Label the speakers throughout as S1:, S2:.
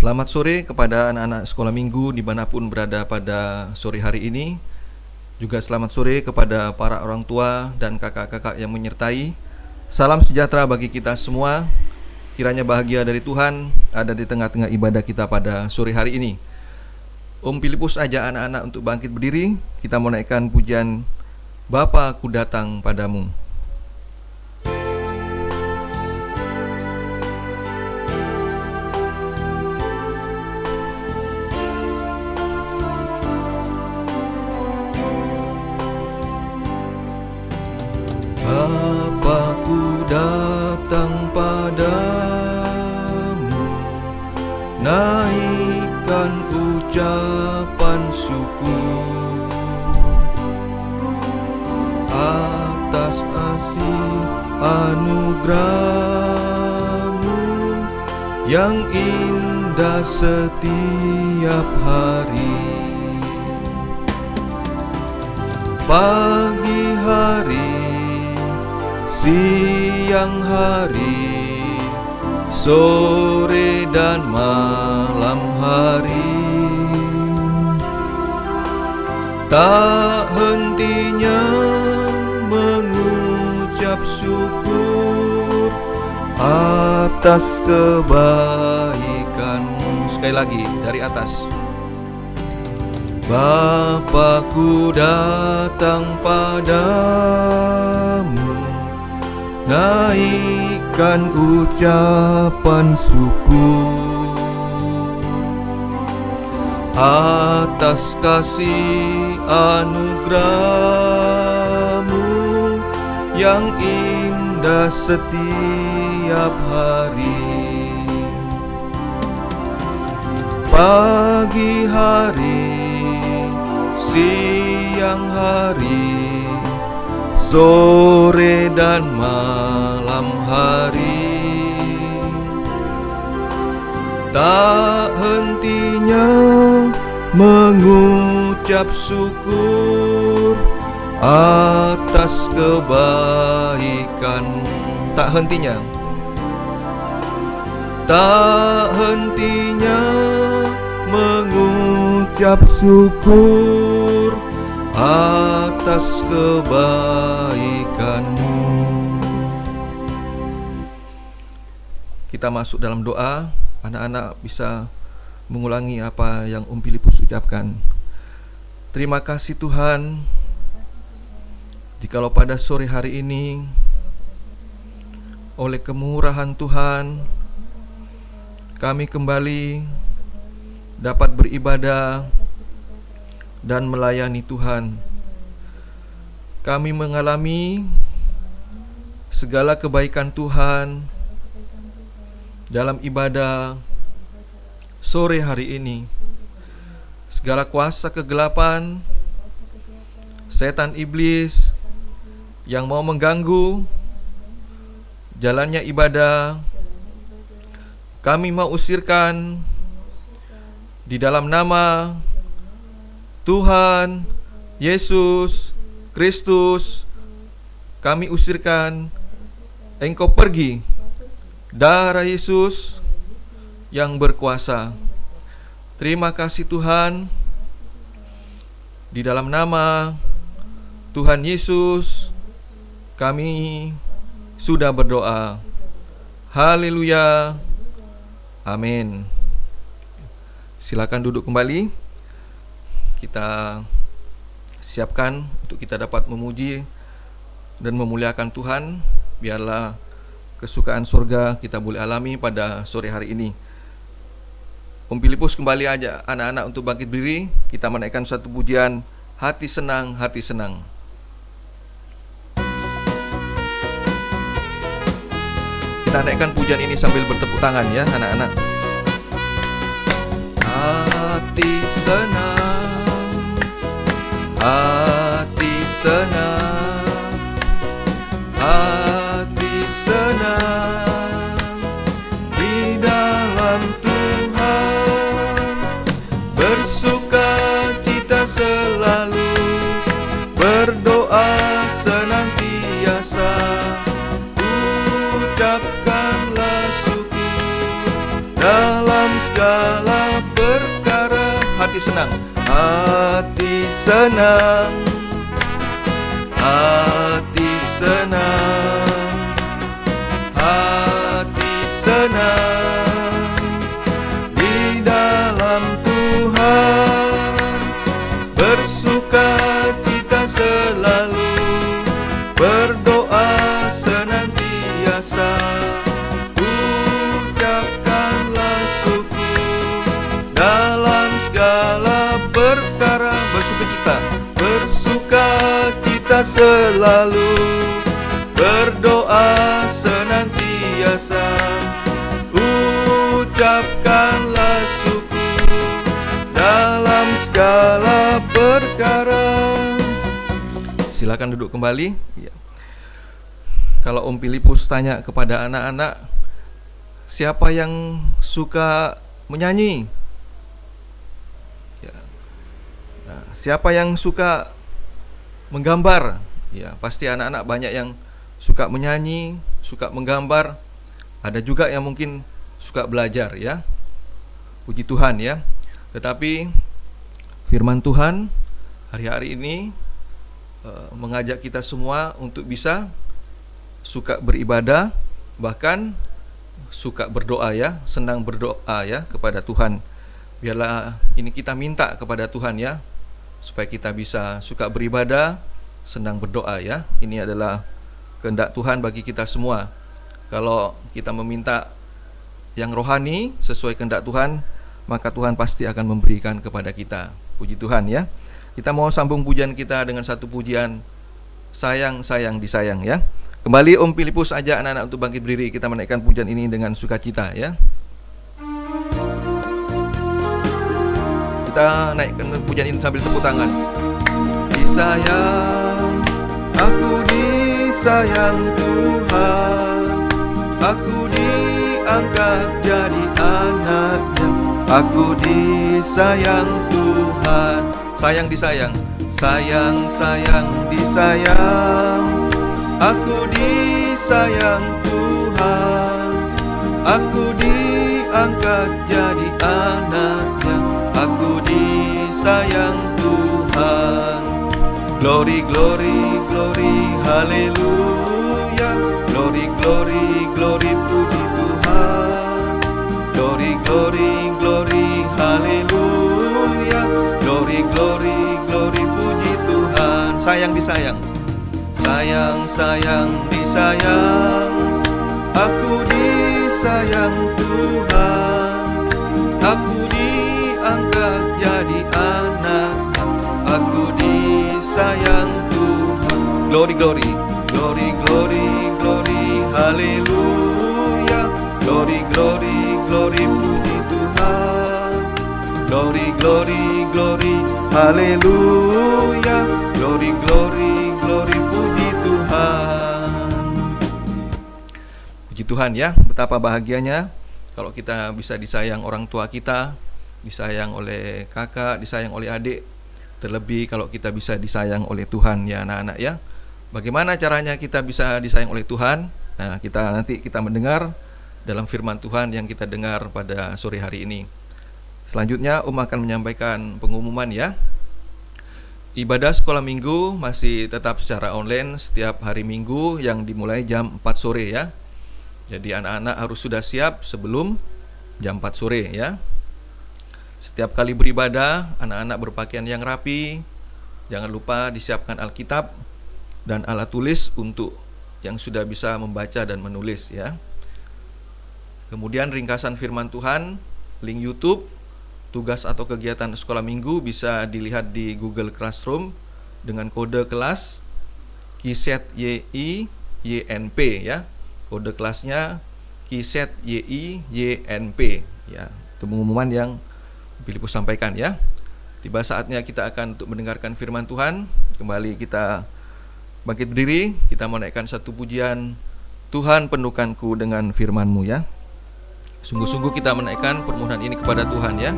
S1: Selamat sore kepada anak-anak sekolah minggu dimanapun berada pada sore hari ini. Juga selamat sore kepada para orang tua dan kakak-kakak yang menyertai. Salam sejahtera bagi kita semua. Kiranya bahagia dari Tuhan ada di tengah-tengah ibadah kita pada sore hari ini. Om Filipus ajak anak-anak untuk bangkit berdiri. Kita menaikkan pujian Bapa ku datang padamu. Bapa-Ku datang padamu, naikkan ucapan syukur atas kasih anugerah-Mu yang indah setiap hari. Pagi hari, siang hari, sore dan malam hari, tak hentinya mengucap syukur atas kebaikan-Mu. Sekali lagi dari atas. Bapa-Ku datang padamu, naikkan ucapan syukur atas kasih anugerah-Mu yang indah setiap hari. Pagi hari, siang hari, sore dan malam hari, tak hentinya mengucap syukur atas kebaikan. Tak hentinya, tak hentinya mengucap syukur atas kebaikan-Mu. Kita masuk dalam doa. Anak-anak bisa mengulangi apa yang Om Filipus ucapkan. Terima kasih Tuhan, jikalau pada sore hari ini oleh kemurahan Tuhan kami kembali dapat beribadah dan melayani Tuhan. Kami mengalami segala kebaikan Tuhan dalam ibadah sore hari ini. Segala kuasa kegelapan, setan iblis yang mau mengganggu jalannya ibadah, kami mau usirkan di dalam nama Tuhan Yesus Kristus. Kami usirkan, Engkau pergi. Darah Yesus yang berkuasa. Terima kasih Tuhan. Di dalam nama Tuhan Yesus kami sudah berdoa. Haleluya. Amin. Silakan duduk kembali. Kita siapkan untuk kita dapat memuji dan memuliakan Tuhan. Biarlah kesukaan surga kita boleh alami pada sore hari ini. Om Filipus kembali ajak anak-anak untuk bangkit berdiri. Kita menaikkan satu pujian, hati senang, hati senang. Kita naikkan pujian ini sambil bertepuk tangan ya anak-anak. Hati senang, hati senang, hati senang di dalam Tuhan, bersuka cita selalu, berdoa senantiasa, ucapkanlah syukur dalam segala senang, hati senang, hati senang, hati senang di dalam Tuhan, bersuka cita selalu, berdoa senantiasa, ucapkanlah syukur dalam segala perkara, bersuka cita selalu, berdoa senantiasa, ucapkanlah syukur dalam segala perkara. Silakan duduk kembali. Ya. Kalau Om Filipus tanya kepada anak-anak, siapa yang suka menyanyi? Ya. Nah, siapa yang suka menggambar? Ya, pasti anak-anak banyak yang suka menyanyi, suka menggambar. Ada juga yang mungkin suka belajar, ya. Puji Tuhan, ya. Tetapi firman Tuhan hari-hari ini mengajak kita semua untuk bisa suka beribadah, bahkan suka berdoa, ya, senang berdoa, ya, kepada Tuhan. Biarlah ini kita minta kepada Tuhan, ya, supaya kita bisa suka beribadah, senang berdoa, ya. Ini adalah kehendak Tuhan bagi kita semua. Kalau kita meminta yang rohani sesuai kehendak Tuhan, maka Tuhan pasti akan memberikan kepada kita. Puji Tuhan, ya. Kita mau sambung pujian kita dengan satu pujian, sayang, sayang, disayang, ya. Kembali Om Filipus ajak anak-anak untuk bangkit berdiri. Kita menaikkan pujian ini dengan sukacita, ya. Kita naikkan pujian ini sambil tepuk tangan. Disayang, aku disayang Tuhan, aku diangkat jadi anaknya, aku disayang Tuhan. Sayang, disayang, sayang, sayang, disayang, aku disayang Tuhan, aku diangkat jadi anaknya, aku disayang Tuhan. Glory, glory, glory, haleluya. Glory, glory, glory, puji Tuhan. Glory, glory, glory, haleluya. Glory, glory, glory, puji Tuhan. Sayang, disayang, sayang, sayang, disayang, aku disayang Tuhan, aku diangkat jadi anak, aku disayang Tuhan. Glory, glory, glory, glory, glory, haleluya. Glory, glory, glory, puji Tuhan. Glory, glory, glory, haleluya. Glory, glory, glory, puji Tuhan. Puji Tuhan, ya. Betapa bahagianya kalau kita bisa disayang orang tua kita, disayang oleh kakak, disayang oleh adik. Terlebih kalau kita bisa disayang oleh Tuhan, ya anak-anak, ya. Bagaimana caranya kita bisa disayang oleh Tuhan? Nah, nanti kita mendengar dalam firman Tuhan yang kita dengar pada sore hari ini. Selanjutnya Om akan menyampaikan pengumuman, ya. Ibadah sekolah minggu masih tetap secara online setiap hari Minggu yang dimulai jam 4 sore, ya. Jadi anak-anak harus sudah siap sebelum jam 4 sore, ya. Setiap kali beribadah, anak-anak berpakaian yang rapi. Jangan lupa disiapkan Alkitab dan alat tulis untuk yang sudah bisa membaca dan menulis, ya. Kemudian ringkasan firman Tuhan, link YouTube, tugas atau kegiatan sekolah minggu bisa dilihat di Google Classroom dengan kode kelas KISET-YI-YNP, ya. Kode kelasnya KISET-YI-YNP, ya. Itu pengumuman yang Filipus sampaikan, ya. Tiba saatnya kita akan untuk mendengarkan firman Tuhan. Kembali kita bangkit berdiri, kita menaikkan satu pujian, Tuhan penuhkanku dengan firman-Mu, ya. Sungguh-sungguh kita menaikkan permohonan ini kepada Tuhan, ya.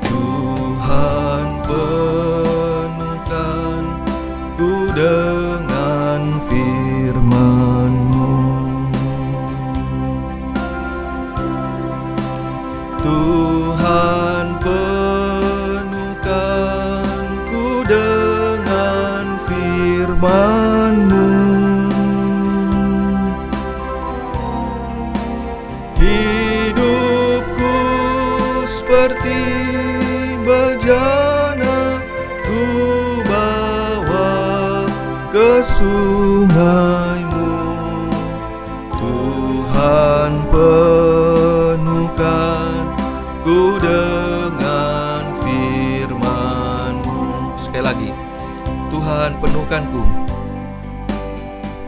S1: Tuhan penuhkanku dengan Tuhan penuhkanku dengan firman-Mu. Hidupku seperti bejana, ku bawa ke sungai-Mu. Tuhan penuhkanku dengan firman-Mu. Sekali lagi, Tuhan penuhkanku.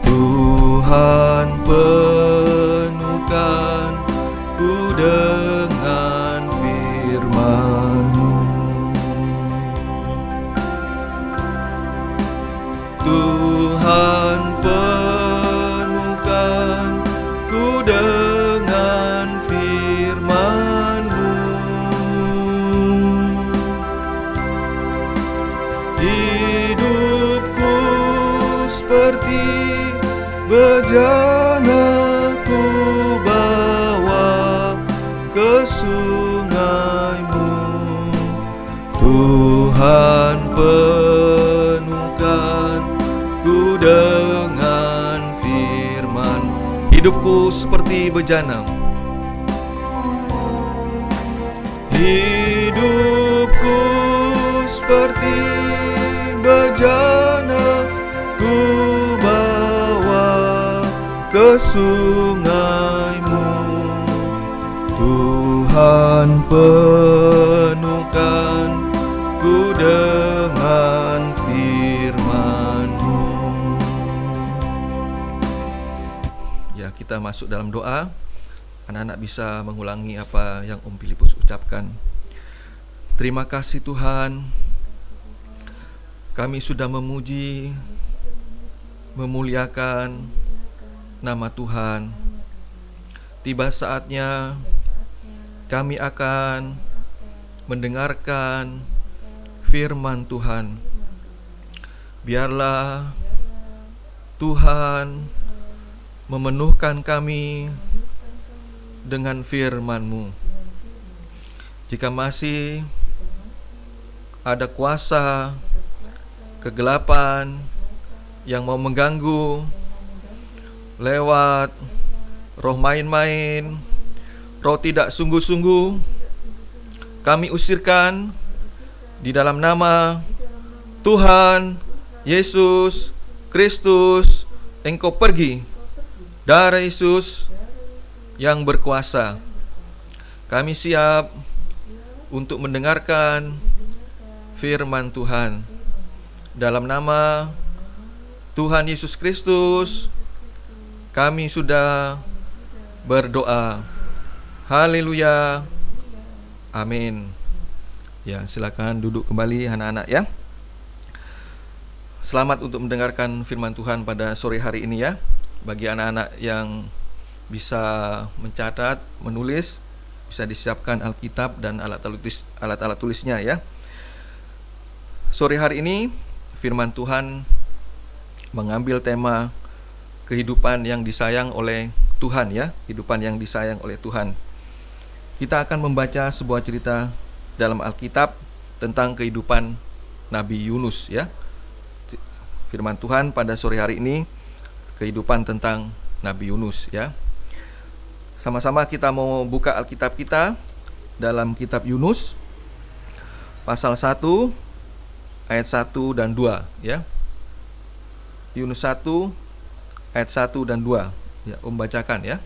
S1: Tuhan penuhkanku dengan firman-Mu. Tuhan penuhkanku dengan firman-Mu. Hidupku seperti bejana, ku bawa ke sungai-Mu. Tuhan penuhkanku dengan firman. Hidupku seperti bejana. Hidupku seperti bejana, ku bawa ke sungai-Mu. Tuhan penuhkanku dengan firman-Mu. Ya, kita masuk dalam doa. Anak-anak bisa mengulangi apa yang Om Filipus ucapkan. Terima kasih Tuhan, kami sudah memuji, memuliakan nama Tuhan. Tiba saatnya kami akan mendengarkan firman Tuhan. Biarlah Tuhan memenuhkan kami dengan firman-Mu. Jika masih ada kuasa kegelapan yang mau mengganggu lewat roh main-main, roh tidak sungguh-sungguh, kami usirkan di dalam nama Tuhan Yesus Kristus. Engkau pergi, darah Yesus yang berkuasa. Kami siap untuk mendengarkan firman Tuhan. Dalam nama Tuhan Yesus Kristus, kami sudah berdoa. Haleluya. Amin. Ya, silakan duduk kembali anak-anak ya. Selamat untuk mendengarkan firman Tuhan pada sore hari ini ya. Bagi anak-anak yang bisa mencatat, menulis, bisa disiapkan Alkitab dan alat-alat tulisnya ya. Sore hari ini firman Tuhan mengambil tema kehidupan yang disayang oleh Tuhan ya, kehidupan yang disayang oleh Tuhan. Kita akan membaca sebuah cerita dalam Alkitab tentang kehidupan Nabi Yunus ya. Firman Tuhan pada sore hari ini kehidupan tentang Nabi Yunus ya. Sama-sama kita mau buka Alkitab kita dalam kitab Yunus pasal 1 ayat 1 dan 2 ya. Yunus 1 ayat 1 dan 2 ya, Om bacakan ya.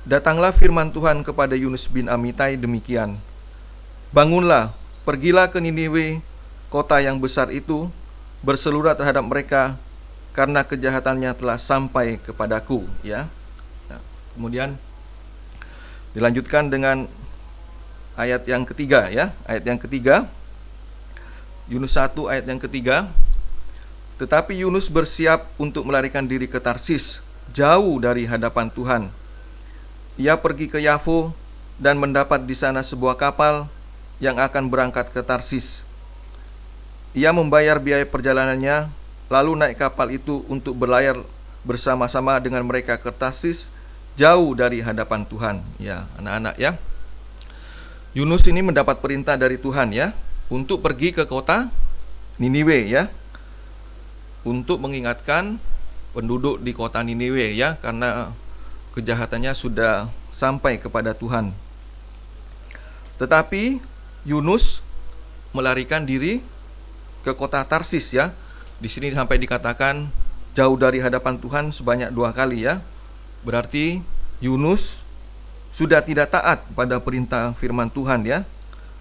S1: Datanglah firman Tuhan kepada Yunus bin Amitai demikian. Bangunlah, pergilah ke Niniwe, kota yang besar itu, berseluruh terhadap mereka karena kejahatannya telah sampai kepadaku ya. Nah, kemudian dilanjutkan dengan ayat yang ketiga ya. Ayat yang ketiga, Yunus 1 ayat yang ketiga. Tetapi Yunus bersiap untuk melarikan diri ke Tarsis, jauh dari hadapan Tuhan. Ia pergi ke Yafo dan mendapat di sana sebuah kapal yang akan berangkat ke Tarsis. Ia membayar biaya perjalanannya, lalu naik kapal itu untuk berlayar bersama-sama dengan mereka ke Tarsis jauh dari hadapan Tuhan. Ya, anak-anak ya. Yunus ini mendapat perintah dari Tuhan ya untuk pergi ke kota Niniwe ya. Untuk mengingatkan penduduk di kota Niniwe ya, karena kejahatannya sudah sampai kepada Tuhan. Tetapi Yunus melarikan diri ke kota Tarsis ya. Di sini sampai dikatakan jauh dari hadapan Tuhan sebanyak 2 kali ya. Berarti Yunus sudah tidak taat pada perintah firman Tuhan ya,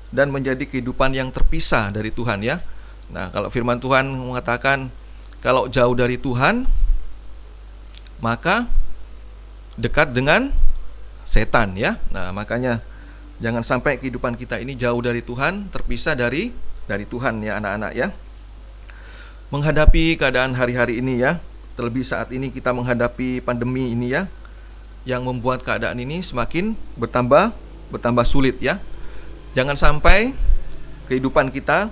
S1: dan menjadi kehidupan yang terpisah dari Tuhan ya. Nah, kalau firman Tuhan mengatakan kalau jauh dari Tuhan maka dekat dengan setan ya. Nah, makanya jangan sampai kehidupan kita ini jauh dari Tuhan, terpisah dari Tuhan ya anak-anak ya. Menghadapi keadaan hari-hari ini ya, terlebih saat ini kita menghadapi pandemi ini ya, yang membuat keadaan ini semakin bertambah sulit ya. Jangan sampai kehidupan kita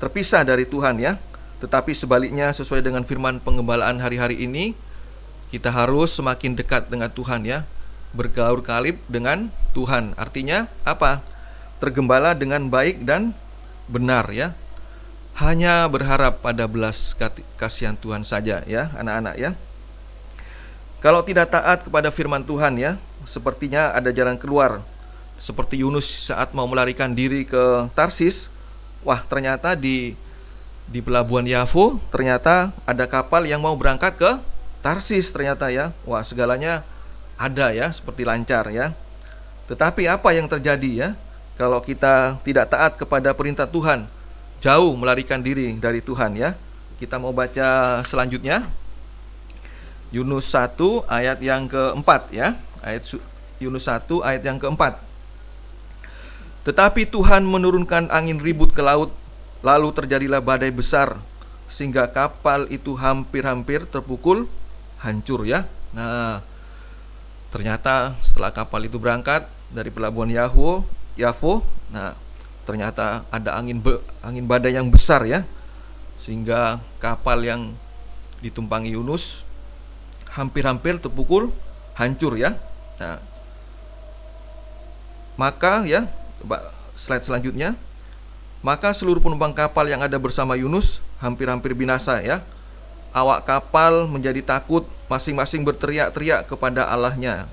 S1: terpisah dari Tuhan ya, tetapi sebaliknya sesuai dengan firman pengembalaan hari-hari ini, kita harus semakin dekat dengan Tuhan ya, bergaul karib dengan Tuhan. Artinya apa? Tergembala dengan baik dan benar ya. Hanya berharap pada belas kasihan Tuhan saja ya anak-anak ya. Kalau tidak taat kepada firman Tuhan ya, sepertinya ada jalan keluar. Seperti Yunus saat mau melarikan diri ke Tarsis, wah ternyata di pelabuhan Yafo ternyata ada kapal yang mau berangkat ke Tarsis ternyata ya. Wah, segalanya ada ya, seperti lancar ya. Tetapi apa yang terjadi ya kalau kita tidak taat kepada perintah Tuhan, jauh melarikan diri dari Tuhan ya. Kita mau baca selanjutnya, Yunus 1 ayat yang keempat ya. Yunus 1 ayat yang keempat. Tetapi Tuhan menurunkan angin ribut ke laut, lalu terjadilah badai besar, sehingga kapal itu hampir-hampir terpukul hancur ya. Nah, ternyata setelah kapal itu berangkat dari pelabuhan Yafo, nah ternyata ada angin badai yang besar ya, sehingga kapal yang ditumpangi Yunus hampir-hampir terpukul hancur ya. Nah, maka ya, slide selanjutnya, maka seluruh penumpang kapal yang ada bersama Yunus hampir-hampir binasa ya. Awak kapal menjadi takut, masing-masing berteriak-teriak kepada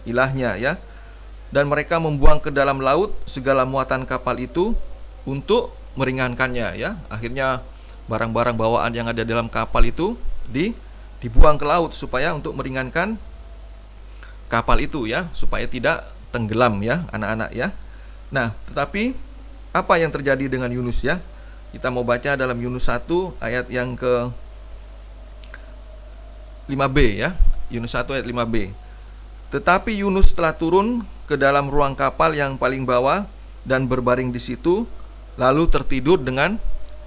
S1: ilahnya ya. Dan mereka membuang ke dalam laut segala muatan kapal itu untuk meringankannya ya. Akhirnya barang-barang bawaan yang ada dalam kapal itu dibuang ke laut supaya untuk meringankan kapal itu ya, supaya tidak tenggelam ya anak-anak ya. Nah, tetapi apa yang terjadi dengan Yunus ya? Kita mau baca dalam Yunus 1 ayat yang ke 5b ya. Yunus 1 ayat 5b. Tetapi Yunus telah turun ke dalam ruang kapal yang paling bawah dan berbaring di situ, lalu tertidur dengan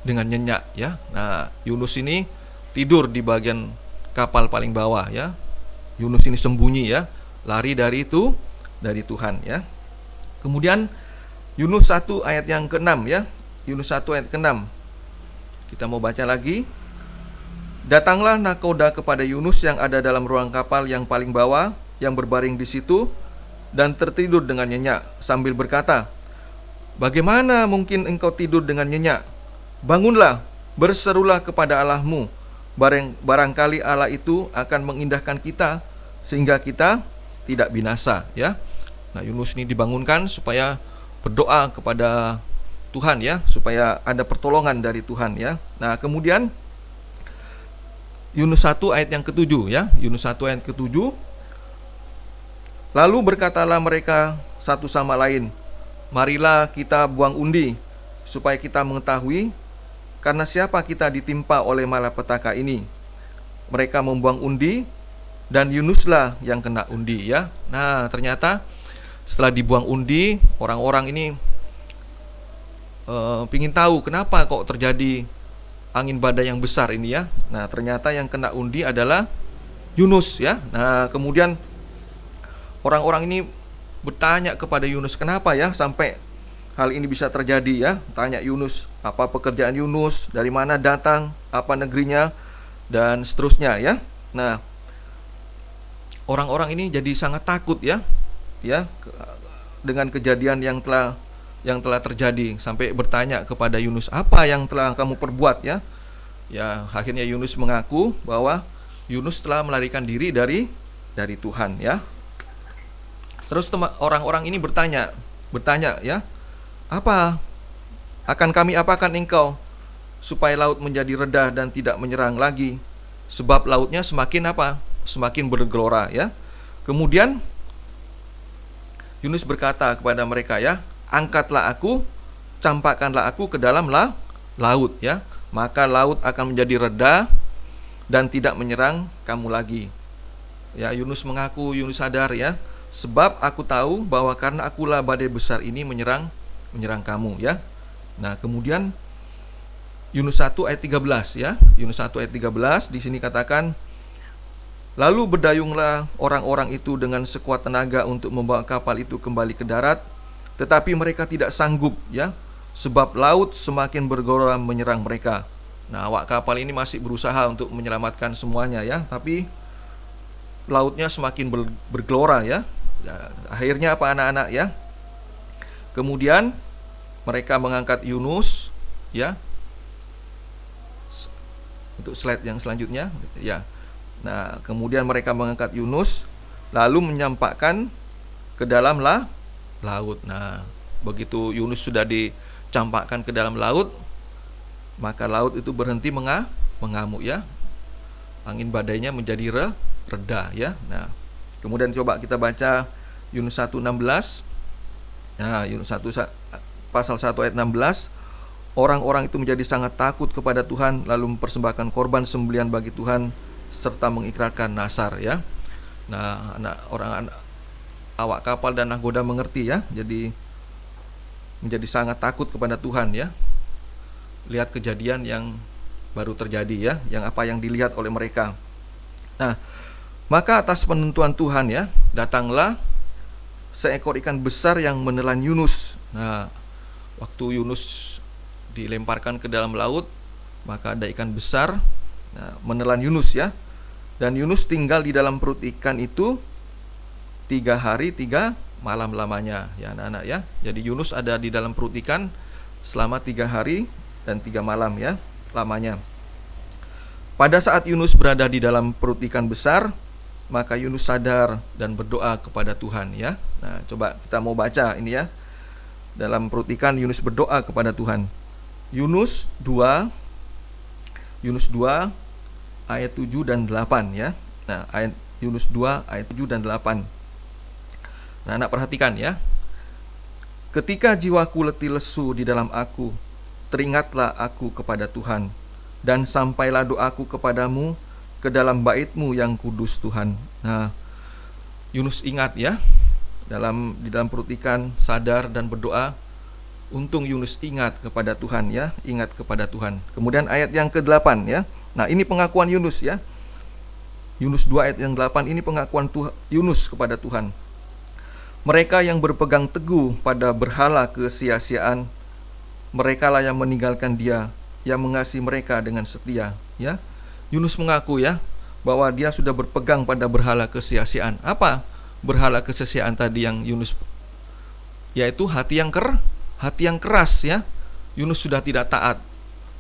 S1: nyenyak ya. Nah, Yunus ini tidur di bagian kapal paling bawah ya. Yunus ini sembunyi ya, lari dari Tuhan ya. Kemudian Yunus 1 ayat yang ke-6 ya. Yunus 1 ayat ke-6. Kita mau baca lagi. Datanglah nakoda kepada Yunus yang ada dalam ruang kapal yang paling bawah, yang berbaring di situ dan tertidur dengan nyenyak, sambil berkata, "Bagaimana mungkin engkau tidur dengan nyenyak? Bangunlah, berserulah kepada Allahmu. Barangkali Allah itu akan mengindahkan kita sehingga kita tidak binasa." Ya. Nah, Yunus ini dibangunkan supaya berdoa kepada Tuhan ya, supaya ada pertolongan dari Tuhan ya. Nah, kemudian Yunus 1 ayat yang ke-7 ya. Yunus 1 ayat ke-7. Lalu berkatalah mereka satu sama lain, "Marilah kita buang undi supaya kita mengetahui karena siapa kita ditimpa oleh malapetaka ini." Mereka membuang undi dan Yunuslah yang kena undi ya. Nah, ternyata setelah dibuang undi, orang-orang ini ingin tahu kenapa kok terjadi angin badai yang besar ini ya. Nah, ternyata yang kena undi adalah Yunus ya. Nah, kemudian orang-orang ini bertanya kepada Yunus, kenapa ya sampai hal ini bisa terjadi ya. Tanya Yunus, apa pekerjaan Yunus, dari mana datang, apa negerinya, dan seterusnya ya. Nah, orang-orang ini jadi sangat takut ya, dengan kejadian yang telah terjadi, sampai bertanya kepada Yunus, apa yang telah kamu perbuat ya? Ya, akhirnya Yunus mengaku bahwa Yunus telah melarikan diri dari Tuhan ya. Terus orang-orang ini bertanya ya, apa akan kami apakan engkau supaya laut menjadi reda dan tidak menyerang lagi, sebab lautnya semakin semakin bergelora ya. Kemudian Yunus berkata kepada mereka ya, angkatlah aku, campakkanlah aku ke dalam laut ya, maka laut akan menjadi reda dan tidak menyerang kamu lagi. Ya, Yunus mengaku, Yunus sadar ya, sebab aku tahu bahwa karena akulah badai besar ini menyerang kamu ya. Nah, kemudian Yunus 1 ayat 13 ya. Yunus 1 ayat 13 di sini katakan, lalu berdayunglah orang-orang itu dengan sekuat tenaga untuk membawa kapal itu kembali ke darat, tetapi mereka tidak sanggup ya, sebab laut semakin bergelora menyerang mereka. Nah, awak kapal ini masih berusaha untuk menyelamatkan semuanya ya, tapi lautnya semakin bergelora ya. Akhirnya apa anak-anak ya? Kemudian mereka mengangkat Yunus ya. Untuk slide yang selanjutnya ya. Nah, kemudian mereka mengangkat Yunus lalu menyampakkan ke dalam laut. Nah, begitu Yunus sudah dicampakkan ke dalam laut, maka laut itu berhenti mengamuk ya. Angin badainya menjadi reda ya. Nah, kemudian coba kita baca Yunus 1:16. Nah, Yunus 1 pasal 1 ayat 16. Orang-orang itu menjadi sangat takut kepada Tuhan, lalu mempersembahkan korban sembelihan bagi Tuhan serta mengikrarkan nasar ya. Nah, awak kapal dan nahkoda mengerti ya. Jadi menjadi sangat takut kepada Tuhan ya. Lihat kejadian yang baru terjadi ya, yang dilihat oleh mereka. Nah, maka atas penentuan Tuhan ya, datanglah seekor ikan besar yang menelan Yunus. Nah, waktu Yunus dilemparkan ke dalam laut, maka ada ikan besar menelan Yunus ya. Dan Yunus tinggal di dalam perut ikan itu 3 hari 3 malam lamanya ya anak-anak ya. Jadi Yunus ada di dalam perut ikan selama 3 hari dan 3 malam ya lamanya. Pada saat Yunus berada di dalam perut ikan besar, maka Yunus sadar dan berdoa kepada Tuhan ya. Nah, coba kita mau baca ini ya. Dalam perut ikan Yunus berdoa kepada Tuhan. Yunus 2 ayat 7 dan 8 ya. Nah, Yunus 2 ayat 7 dan 8. Nah, anak perhatikan ya. Ketika jiwaku letih lesu di dalam aku, teringatlah aku kepada Tuhan, dan sampailah doaku kepadamu ke dalam bait-Mu yang kudus Tuhan. Nah, Yunus ingat ya, di dalam perut ikan sadar dan berdoa. Untung Yunus ingat kepada Tuhan ya, ingat kepada Tuhan. Kemudian ayat yang ke-8 ya. Nah, ini pengakuan Yunus ya. Yunus 2 ayat yang 8 ini pengakuan Yunus kepada Tuhan. Mereka yang berpegang teguh pada berhala kesia-siaan, merekalah yang meninggalkan Dia yang mengasihi mereka dengan setia ya. Yunus mengaku ya bahwa dia sudah berpegang pada berhala kesia-siaan. Apa berhala kesia-siaan tadi yang Yunus? Yaitu hati yang keras ya. Yunus sudah tidak taat.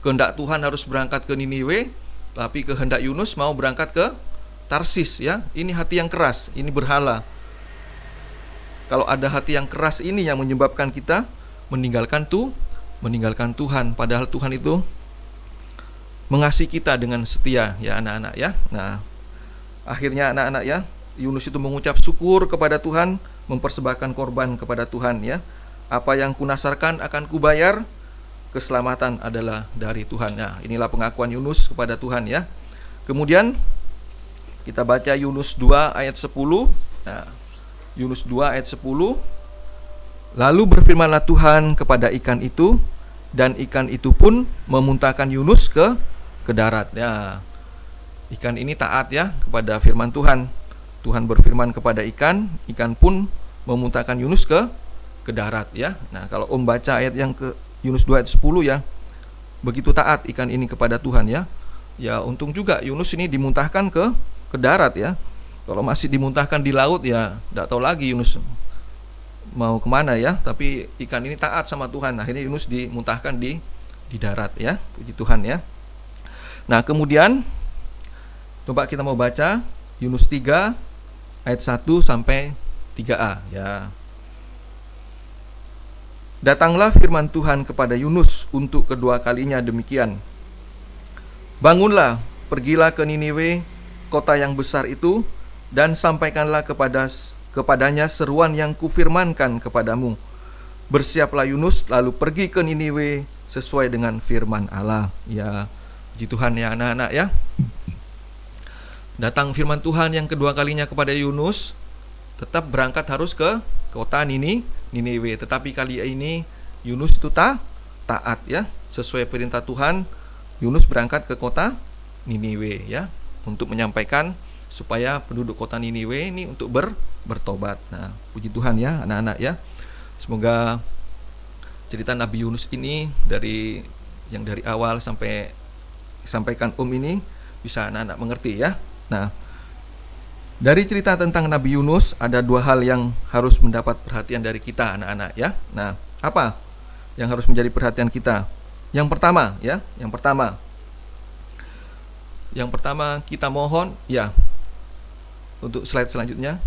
S1: Kehendak Tuhan harus berangkat ke Niniwe, tapi kehendak Yunus mau berangkat ke Tarsis ya. Ini hati yang keras, ini berhala. Kalau ada hati yang keras ini yang menyebabkan kita meninggalkan Tuhan, padahal Tuhan itu mengasihi kita dengan setia ya anak-anak ya. Nah, akhirnya anak-anak ya, Yunus itu mengucap syukur kepada Tuhan, mempersembahkan korban kepada Tuhan ya. Apa yang kunasarkan akan kubayar, keselamatan adalah dari Tuhan. Nah, inilah pengakuan Yunus kepada Tuhan ya. Kemudian kita baca Yunus 2 ayat 10. Nah, Yunus 2 ayat 10. Lalu berfirmanlah Tuhan kepada ikan itu, dan ikan itu pun memuntahkan Yunus ke darat. Ya, ikan ini taat ya kepada firman Tuhan. Tuhan berfirman kepada ikan, ikan pun memuntahkan Yunus ke darat ya. Nah, kalau Om baca ayat yang ke Yunus 2 ayat 10 ya, begitu taat ikan ini kepada Tuhan ya. Ya, untung juga Yunus ini dimuntahkan ke darat ya. Kalau masih dimuntahkan di laut ya tidak tahu lagi Yunus mau kemana ya. Tapi ikan ini taat sama Tuhan. Akhirnya Yunus dimuntahkan di darat ya. Puji Tuhan ya. Nah kemudian coba kita mau baca Yunus 3 ayat 1 sampai 3a ya. Datanglah firman Tuhan kepada Yunus untuk kedua kalinya demikian. Bangunlah, pergilah ke Niniwe, kota yang besar itu, dan sampaikanlah kepadanya seruan yang kufirmankan kepadamu. Bersiaplah Yunus, lalu pergi ke Niniwe sesuai dengan firman Allah. Ya, puji Tuhan ya anak-anak ya. Datang firman Tuhan yang kedua kalinya kepada Yunus, tetap berangkat harus ke kota Niniwe. Tetapi kali ini Yunus itu taat ya, sesuai perintah Tuhan. Yunus berangkat ke kota Niniwe ya, untuk menyampaikan supaya penduduk kota Niniwe ini untuk bertobat. Nah, puji Tuhan ya anak-anak ya. Semoga cerita Nabi Yunus ini dari awal sampai sampaikan ini bisa anak-anak mengerti ya. Nah, dari cerita tentang Nabi Yunus ada dua hal yang harus mendapat perhatian dari kita anak-anak ya. Nah, apa yang harus menjadi perhatian kita? Yang pertama kita mohon ya, untuk slide selanjutnya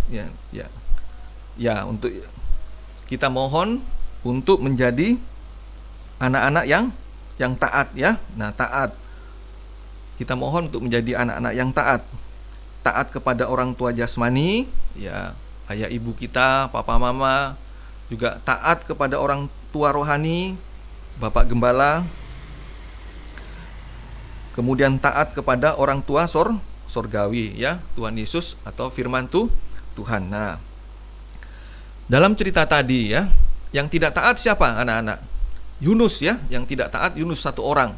S1: untuk kita mohon untuk menjadi anak-anak yang taat ya. Nah, taat. Kita mohon untuk menjadi anak-anak yang taat. Taat kepada orang tua jasmani ya, ayah ibu kita, papa mama, juga taat kepada orang tua rohani, Bapak Gembala. Kemudian taat kepada orang tua sorgawi ya, Tuhan Yesus atau firman Tuhan. Nah, dalam cerita tadi ya, yang tidak taat siapa anak-anak? Yunus ya, yang tidak taat Yunus satu orang.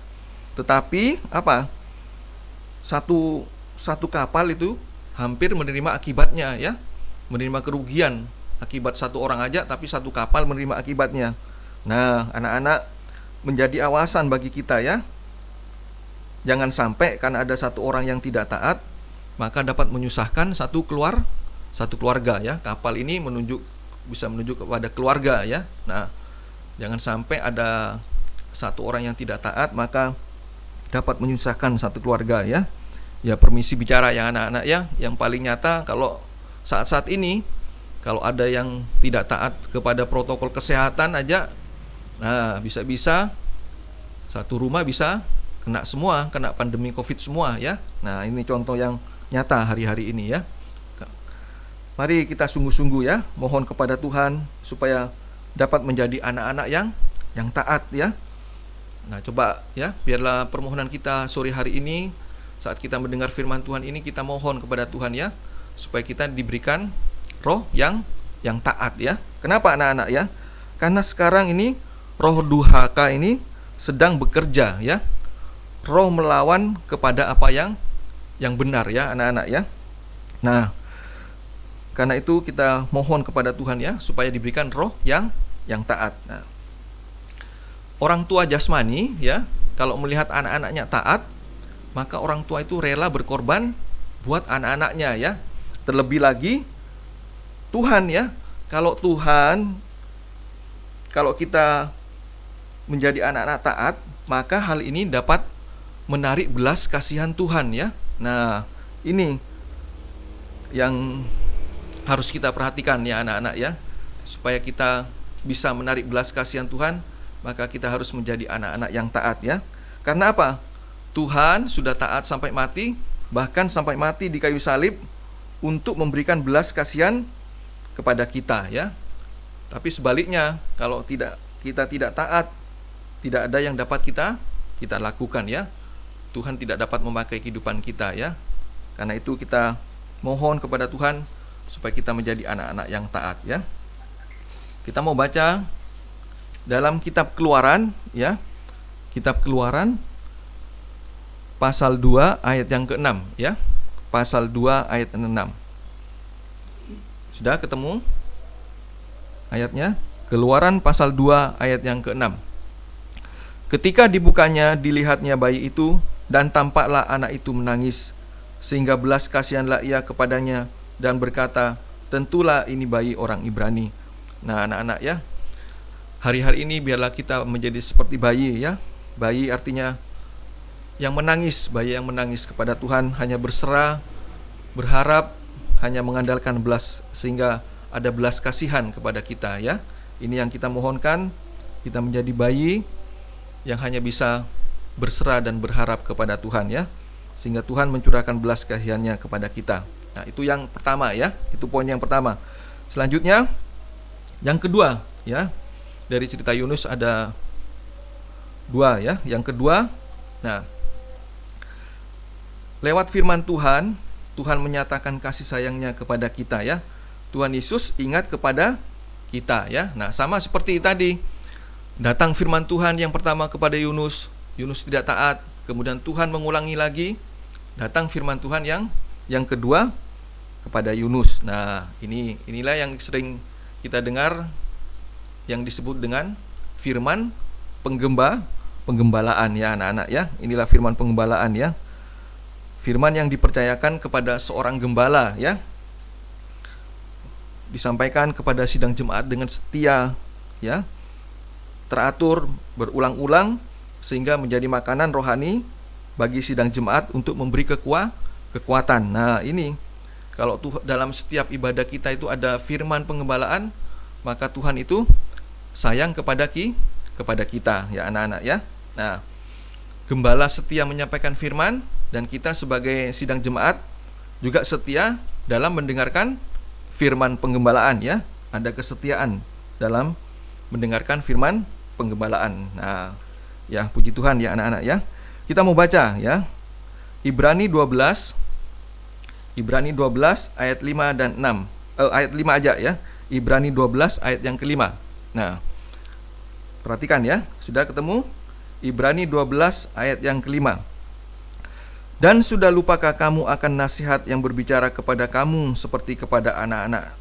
S1: Tetapi apa? Satu kapal itu hampir menerima akibatnya ya, menerima kerugian akibat satu orang aja, tapi satu kapal menerima akibatnya. Nah, anak-anak menjadi awasan bagi kita ya. Jangan sampai karena ada satu orang yang tidak taat, maka dapat menyusahkan satu keluarga ya. Kapal ini bisa menunjuk kepada keluarga ya. Nah, jangan sampai ada satu orang yang tidak taat maka dapat menyusahkan satu keluarga ya. Ya, permisi bicara ya anak-anak ya. Yang paling nyata kalau saat-saat ini kalau ada yang tidak taat kepada protokol kesehatan aja, nah bisa-bisa satu rumah bisa kena pandemi COVID semua ya. Nah, ini contoh yang nyata hari-hari ini ya. Mari kita sungguh-sungguh ya, mohon kepada Tuhan supaya dapat menjadi anak-anak yang taat ya. Nah, coba ya, biarlah permohonan kita sore hari ini saat kita mendengar firman Tuhan ini, kita mohon kepada Tuhan ya, supaya kita diberikan roh yang taat ya. Kenapa anak-anak ya? Karena sekarang ini roh durhaka ini sedang bekerja ya. Roh melawan kepada apa yang benar ya anak-anak ya. Nah, karena itu kita mohon kepada Tuhan ya, supaya diberikan roh yang taat. Nah, orang tua jasmani ya, kalau melihat anak-anaknya taat, maka orang tua itu rela berkorban buat anak-anaknya ya. Terlebih lagi Tuhan ya. Kalau kita menjadi anak-anak taat, maka hal ini dapat menarik belas kasihan Tuhan ya. Nah, ini yang harus kita perhatikan ya anak-anak ya. Supaya kita bisa menarik belas kasihan Tuhan, maka kita harus menjadi anak-anak yang taat ya. Karena apa? Tuhan sudah taat sampai mati, bahkan sampai mati di kayu salib untuk memberikan belas kasihan kepada kita ya. Tapi sebaliknya, kalau kita tidak taat, tidak ada yang dapat kita lakukan ya. Tuhan tidak dapat memakai kehidupan kita ya. Karena itu kita mohon kepada Tuhan supaya kita menjadi anak-anak yang taat ya. Kita mau baca dalam kitab Keluaran ya. Kitab Keluaran pasal 2 ayat yang ke-6 ya. Pasal 2 ayat 6. Sudah ketemu ayatnya? Keluaran pasal 2 ayat yang ke-6. Ketika dibukanya dilihatnya bayi itu, dan tampaklah anak itu menangis, sehingga belas kasihanlah ia kepadanya, dan berkata, tentulah ini bayi orang Ibrani. Nah, anak-anak ya, hari-hari ini biarlah kita menjadi seperti bayi ya. Bayi artinya yang menangis, bayi yang menangis kepada Tuhan, hanya berserah, berharap, hanya mengandalkan sehingga ada belas kasihan kepada kita ya. Ini yang kita mohonkan, kita menjadi bayi yang hanya bisa berserah dan berharap kepada Tuhan ya, sehingga Tuhan mencurahkan belas kasihannya kepada kita. Nah, itu yang pertama ya, itu poin yang pertama. Selanjutnya, yang kedua ya, dari cerita Yunus ada dua ya. Yang kedua, nah, lewat firman Tuhan, Tuhan menyatakan kasih sayangnya kepada kita ya. Tuhan Yesus ingat kepada kita ya. Nah, sama seperti tadi, datang firman Tuhan yang pertama kepada Yunus, Yunus tidak taat, kemudian Tuhan mengulangi lagi, datang firman Tuhan yang kedua kepada Yunus. Nah, inilah yang sering kita dengar yang disebut dengan firman penggembalaan ya anak-anak ya. Inilah firman penggembalaan ya. Firman yang dipercayakan kepada seorang gembala ya. Disampaikan kepada sidang jemaat dengan setia ya. Teratur berulang-ulang sehingga menjadi makanan rohani bagi sidang jemaat untuk memberi kekuatan. Nah, ini kalau dalam setiap ibadah kita itu ada firman penggembalaan, maka Tuhan itu sayang kepada kita ya anak-anak ya. Nah, gembala setia menyampaikan firman dan kita sebagai sidang jemaat juga setia dalam mendengarkan firman penggembalaan ya. Ada kesetiaan dalam mendengarkan firman penggembalaan. Nah, ya puji Tuhan ya anak-anak ya. Kita mau baca ya. Ibrani 12 ayat 5 dan 6. Ayat 5 aja ya. Ibrani 12 ayat yang kelima. Nah, perhatikan ya. Sudah ketemu? Ibrani 12 ayat yang kelima. Dan sudah lupakah kamu akan nasihat yang berbicara kepada kamu seperti kepada anak-anak?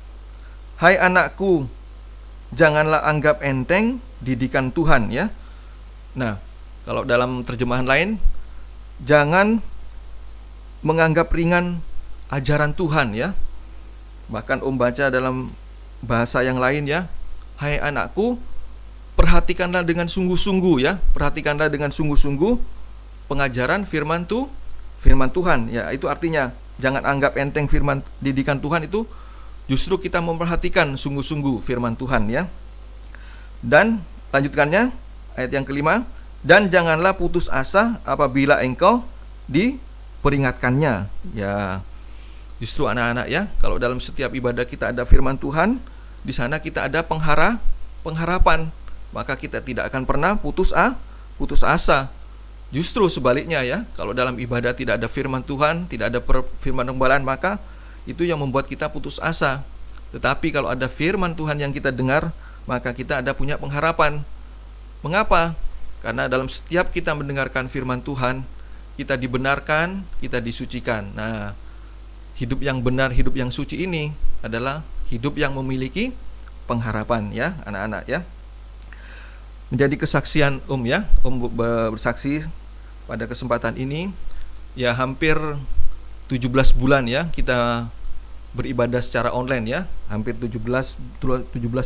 S1: Hai anakku, janganlah anggap enteng didikan Tuhan ya. Nah, kalau dalam terjemahan lain, jangan menganggap ringan ajaran Tuhan ya. Bahkan baca dalam bahasa yang lain ya. Hai anakku, perhatikanlah dengan sungguh-sungguh ya. Perhatikanlah dengan sungguh-sungguh pengajaran firman Tuhan ya. Itu artinya jangan anggap enteng firman didikan Tuhan itu, justru kita memperhatikan sungguh-sungguh firman Tuhan ya. Dan lanjutkannya ayat yang kelima, dan janganlah putus asa apabila engkau diperingatkannya ya. Justru anak-anak ya, kalau dalam setiap ibadah kita ada firman Tuhan, di sana kita ada pengharapan, maka kita tidak akan pernah putus asa. Justru sebaliknya ya, kalau dalam ibadah tidak ada firman Tuhan, tidak ada firman penggembalaan, maka itu yang membuat kita putus asa. Tetapi kalau ada firman Tuhan yang kita dengar, maka kita ada punya pengharapan. Mengapa? Karena dalam setiap kita mendengarkan firman Tuhan, kita dibenarkan, kita disucikan. Nah, hidup yang benar, hidup yang suci ini adalah hidup yang memiliki pengharapan ya, anak-anak ya. Menjadi kesaksian ya, bersaksi pada kesempatan ini ya, hampir 17 bulan ya kita beribadah secara online ya. Hampir 17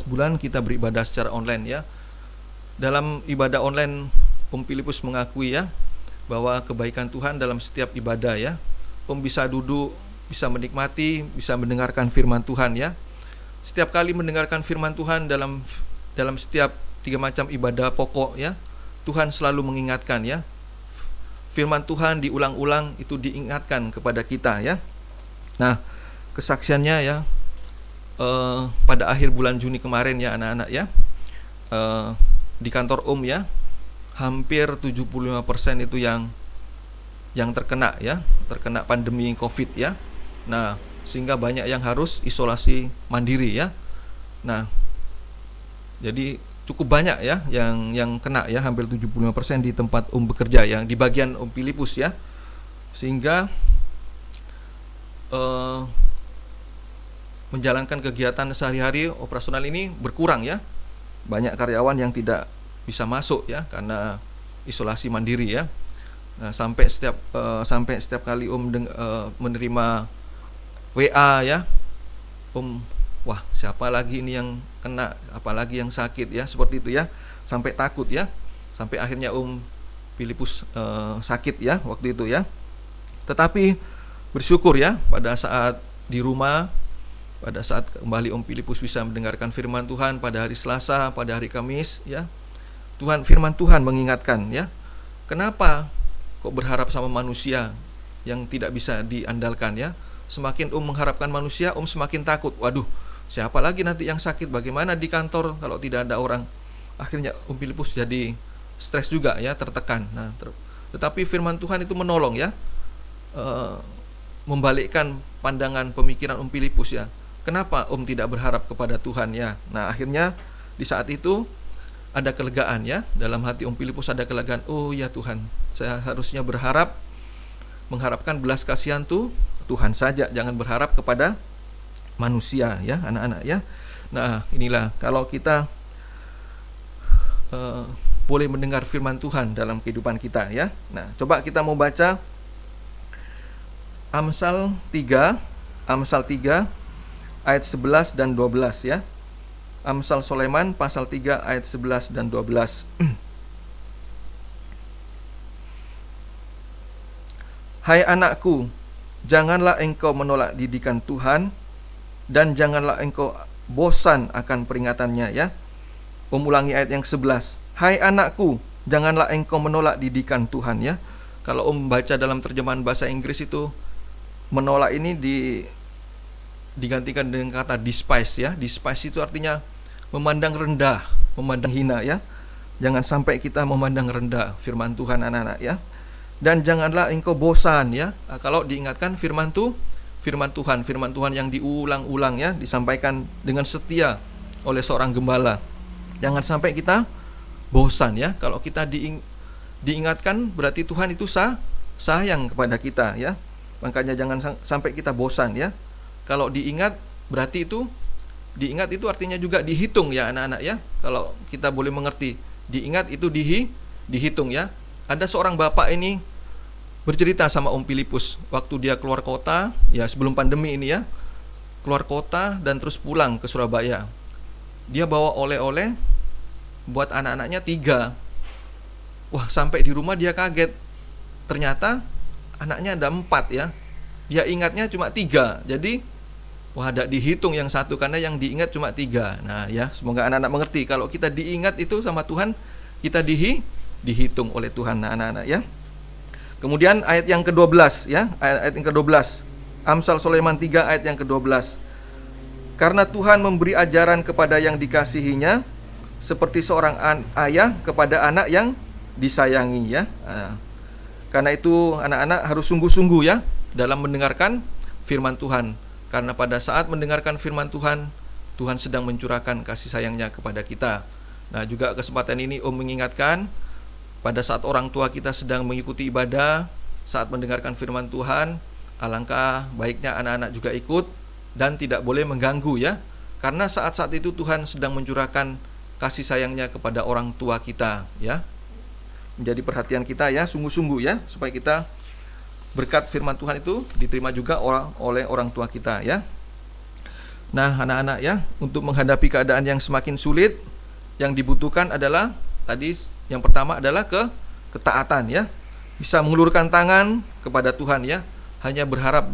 S1: bulan kita beribadah secara online ya. Dalam ibadah online, Filipus mengakui ya bahwa kebaikan Tuhan dalam setiap ibadah ya. Bisa duduk, bisa menikmati, bisa mendengarkan firman Tuhan ya. Setiap kali mendengarkan firman Tuhan dalam setiap 3 macam ibadah pokok ya, Tuhan selalu mengingatkan ya. Firman Tuhan diulang-ulang itu diingatkan kepada kita ya. Nah, kesaksiannya ya pada akhir bulan Juni kemarin ya anak-anak ya, di kantor ya, hampir 75% itu yang terkena ya, terkena pandemi COVID ya. Nah, sehingga banyak yang harus isolasi mandiri ya. Nah, jadi cukup banyak ya yang kena ya, hampir 75% di tempat bekerja yang di bagian Filipus ya. Sehingga menjalankan kegiatan sehari-hari operasional ini berkurang ya. Banyak karyawan yang tidak bisa masuk ya karena isolasi mandiri ya. Nah, sampai setiap kali menerima WA ya wah siapa lagi ini yang kena, apalagi yang sakit ya, seperti itu ya, sampai takut ya, sampai akhirnya Filipus sakit ya waktu itu ya. Tetapi bersyukur ya, pada saat di rumah, pada saat kembali Filipus bisa mendengarkan firman Tuhan pada hari Selasa, pada hari Kamis ya, firman Tuhan mengingatkan ya, kenapa kok berharap sama manusia yang tidak bisa diandalkan ya. Semakin mengharapkan manusia, semakin takut. Waduh, siapa lagi nanti yang sakit? Bagaimana di kantor kalau tidak ada orang? Akhirnya Filipus jadi stres juga ya, tertekan. Nah, tetapi firman Tuhan itu menolong ya, membalikkan pandangan pemikiran Filipus ya. Kenapa tidak berharap kepada Tuhan ya? Nah, akhirnya di saat itu ada kelegaan ya, dalam hati Filipus ada kelegaan. Oh ya Tuhan, saya harusnya mengharapkan belas kasihan Tuhan saja, jangan berharap kepada manusia ya, anak-anak ya. Nah, inilah kalau kita boleh mendengar firman Tuhan dalam kehidupan kita ya. Nah, coba kita mau baca Amsal 3 ayat 11 dan 12 ya. Amsal Sulaiman pasal 3 ayat 11 dan 12. Hai anakku, janganlah engkau menolak didikan Tuhan, dan janganlah engkau bosan akan peringatannya ya. Ulangi ayat yang 11. Hai anakku, janganlah engkau menolak didikan Tuhan ya. Kalau baca dalam terjemahan bahasa Inggris itu, menolak ini digantikan dengan kata despise ya. Despise itu artinya memandang rendah, memandang hina ya. Jangan sampai kita memandang rendah firman Tuhan, anak-anak ya. Dan janganlah engkau bosan ya. Nah, kalau diingatkan firman Tuhan yang diulang-ulang ya, disampaikan dengan setia oleh seorang gembala. Jangan sampai kita bosan ya. Kalau kita diingatkan, berarti Tuhan itu sayang kepada kita ya. Makanya jangan sampai kita bosan ya. Kalau diingat, berarti diingat itu artinya juga dihitung ya, anak-anak ya. Kalau kita boleh mengerti, diingat itu dihitung ya. Ada seorang bapak ini bercerita sama Filipus waktu dia keluar kota ya, sebelum pandemi ini ya, keluar kota dan terus pulang ke Surabaya. Dia bawa oleh-oleh buat anak-anaknya 3. Wah, sampai di rumah dia kaget, ternyata anaknya ada 4 ya. Dia ingatnya cuma 3. Jadi wah, ada dihitung yang satu, karena yang diingat cuma 3. Nah ya, semoga anak-anak mengerti, kalau kita diingat itu sama Tuhan, kita dihitung oleh Tuhan, anak-anak ya. Kemudian ayat yang ke-12 ya, ayat yang ke-12. Amsal Sulaiman 3 ayat yang ke-12. Karena Tuhan memberi ajaran kepada yang dikasihinya, seperti seorang ayah kepada anak yang disayangi ya. Nah, karena itu anak-anak harus sungguh-sungguh ya dalam mendengarkan firman Tuhan. Karena pada saat mendengarkan firman Tuhan, Tuhan sedang mencurahkan kasih sayangnya kepada kita. Nah, juga kesempatan ini mengingatkan, pada saat orang tua kita sedang mengikuti ibadah, saat mendengarkan firman Tuhan, alangkah baiknya anak-anak juga ikut dan tidak boleh mengganggu ya. Karena saat-saat itu Tuhan sedang mencurahkan kasih sayangnya kepada orang tua kita ya. Menjadi perhatian kita ya, sungguh-sungguh ya, supaya kita berkat firman Tuhan itu diterima juga oleh orang tua kita ya. Nah, anak-anak ya, untuk menghadapi keadaan yang semakin sulit, yang dibutuhkan adalah tadi yang pertama adalah ketaatan ya. Bisa mengulurkan tangan kepada Tuhan ya, hanya berharap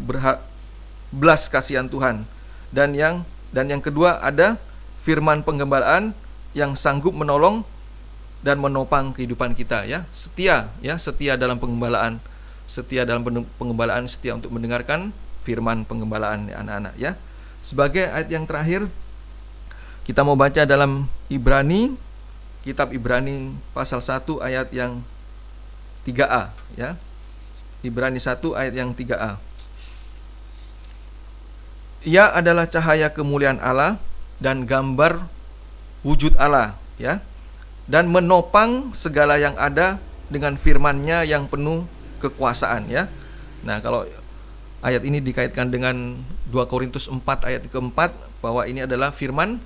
S1: belas kasihan Tuhan. Dan yang kedua ada firman penggembalaan yang sanggup menolong dan menopang kehidupan kita ya. Setia dalam penggembalaan. Setia dalam penggembalaan, setia untuk mendengarkan firman penggembalaan ya, anak-anak ya. Sebagai ayat yang terakhir, kita mau baca dalam kitab Ibrani pasal 1 ayat yang 3a ya. Ibrani 1 ayat yang 3a. Ia adalah cahaya kemuliaan Allah dan gambar wujud Allah ya, dan menopang segala yang ada dengan firman-Nya yang penuh kekuasaan ya. Nah, kalau ayat ini dikaitkan dengan 2 Korintus 4 ayat keempat, bahwa ini adalah firman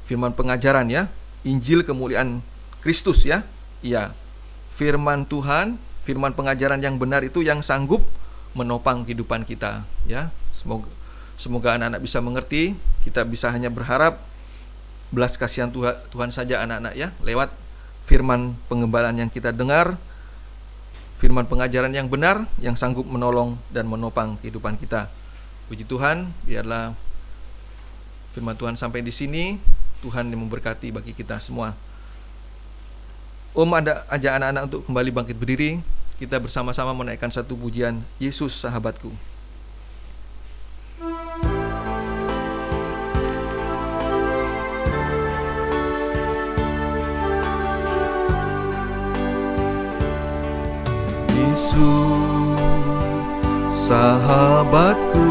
S1: pengajaran ya, Injil kemuliaan Kristus ya. Iya, firman Tuhan, firman pengajaran yang benar itu yang sanggup menopang kehidupan kita ya. Semoga anak-anak bisa mengerti. Kita bisa hanya berharap belas kasihan Tuhan saja anak-anak ya, lewat firman pengembalaan yang kita dengar, firman pengajaran yang benar yang sanggup menolong dan menopang kehidupan kita. Puji Tuhan, biarlah firman Tuhan sampai di sini. Tuhan yang memberkati bagi kita semua. Om ajak anak-anak untuk kembali bangkit berdiri. Kita bersama-sama menaikkan satu pujian, Yesus Sahabatku. Yesus Sahabatku,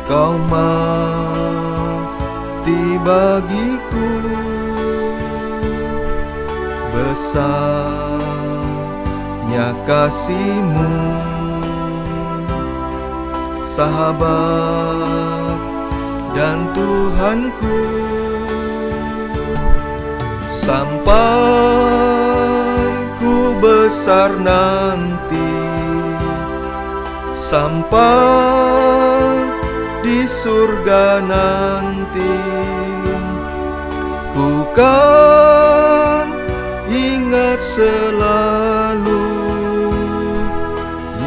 S1: Kau mati bagiku, besarnya kasih-Mu, sahabat dan Tuhanku, sampai ku besar nanti, sampai di surga nanti, ku kan ingat selalu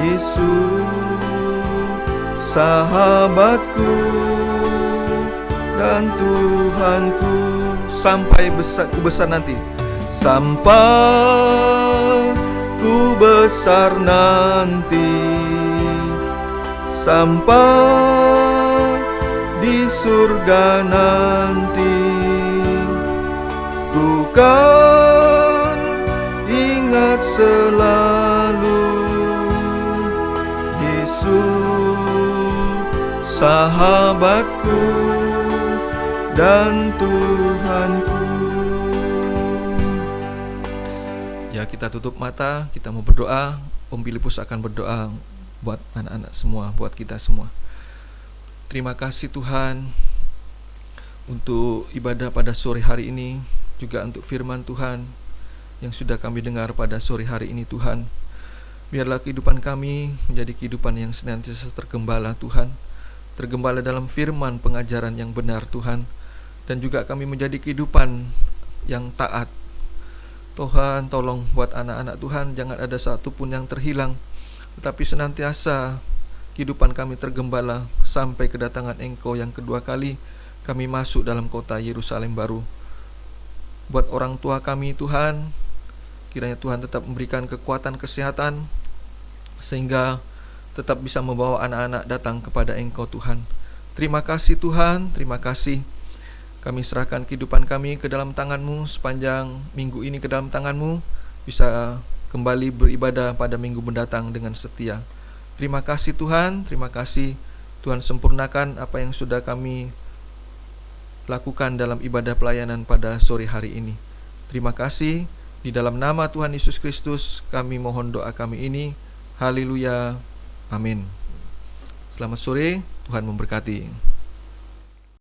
S1: Yesus sahabatku dan Tuhanku, sampai ku besar nanti, sampai ku besar nanti, sampai di surga nanti, ku kan ingat selalu Yesus sahabatku dan Tuhanku. Ya, kita tutup mata, kita mau berdoa. Om Filipus akan berdoa buat anak-anak semua, buat kita semua. Terima kasih Tuhan untuk ibadah pada sore hari ini, juga untuk firman Tuhan yang sudah kami dengar pada sore hari ini Tuhan. Biarlah kehidupan kami menjadi kehidupan yang senantiasa tergembala Tuhan, tergembala dalam firman pengajaran yang benar Tuhan, dan juga kami menjadi kehidupan yang taat. Tuhan, tolong buat anak-anak Tuhan, jangan ada satu pun yang terhilang, tetapi senantiasa kehidupan kami tergembala sampai kedatangan Engkau yang kedua kali kami masuk dalam kota Yerusalem baru. Buat orang tua kami Tuhan, kiranya Tuhan tetap memberikan kekuatan kesehatan sehingga tetap bisa membawa anak-anak datang kepada Engkau Tuhan. Terima kasih Tuhan, terima kasih. Kami serahkan kehidupan kami ke dalam tangan-Mu, sepanjang minggu ini ke dalam tangan-Mu, bisa kembali beribadah pada minggu mendatang dengan setia. Terima kasih Tuhan, terima kasih. Tuhan sempurnakan apa yang sudah kami lakukan dalam ibadah pelayanan pada sore hari ini. Terima kasih. Di dalam nama Tuhan Yesus Kristus kami mohon doa kami ini. Haleluya. Amin. Selamat sore, Tuhan memberkati.